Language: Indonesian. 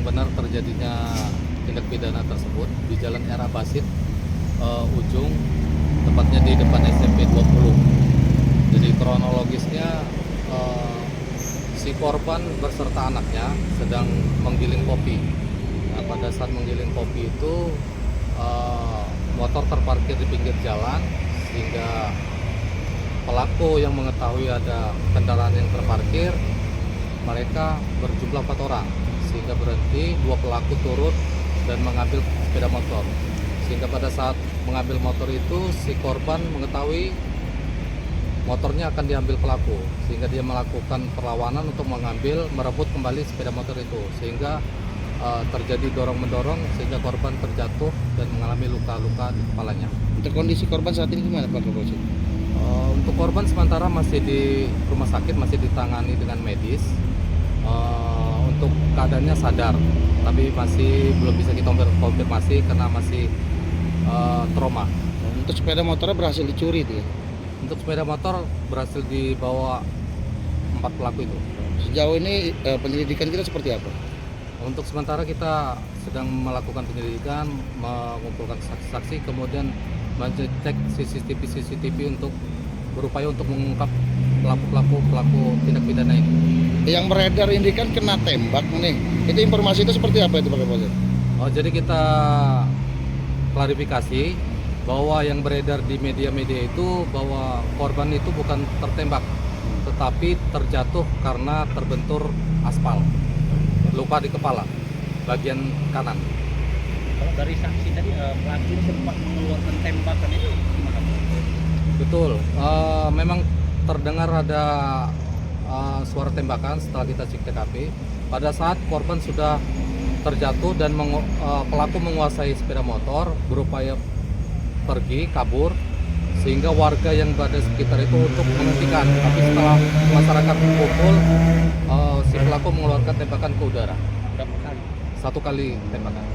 benar terjadinya tindak pidana tersebut di Jalan Era Basit ujung, tepatnya di depan SMP 20. Jadi kronologisnya si korban beserta anaknya sedang menggiling kopi. Nah, pada saat menggiling kopi itu motor terparkir di pinggir jalan, sehingga pelaku yang mengetahui ada kendaraan yang terparkir, mereka berjumlah 4 orang, sehingga berhenti. 2 pelaku turut dan mengambil sepeda motor, sehingga pada saat mengambil motor itu si korban mengetahui motornya akan diambil pelaku, sehingga dia melakukan perlawanan untuk merebut kembali sepeda motor itu, sehingga terjadi dorong-mendorong sehingga korban terjatuh dan mengalami luka-luka di kepalanya. Untuk kondisi korban saat ini gimana Pak Kapolsek? Untuk korban sementara masih di rumah sakit, masih ditangani dengan medis. Untuk keadaannya sadar, tapi masih belum bisa kita konfirmasi karena masih trauma. Untuk sepeda motornya berhasil dicuri itu ya? Untuk sepeda motor berhasil dibawa 4 pelaku itu. Sejauh ini penyelidikan kita seperti apa? Untuk sementara kita sedang melakukan penyelidikan, mengumpulkan saksi-saksi, kemudian mengecek CCTV untuk berupaya untuk mengungkap pelaku tindak pidana ini. Yang beredar ini kan kena tembak nih. Itu informasi itu seperti apa itu Pak Kapolsek? Jadi kita klarifikasi bahwa yang beredar di media-media itu bahwa korban itu bukan tertembak, tetapi terjatuh karena terbentur aspal, luka di kepala bagian kanan. Kalau dari saksi tadi pelaku sempat mengeluarkan tembakan itu gimana? Betul, memang terdengar ada suara tembakan setelah kita cek TKP. Pada saat korban sudah terjatuh dan pelaku menguasai sepeda motor, berupaya pergi kabur, sehingga warga yang berada sekitar itu untuk menghentikan. Tapi setelah masyarakat berkumpul, si pelaku mengeluarkan tembakan ke udara. Berapa kali? 1 kali tembakan.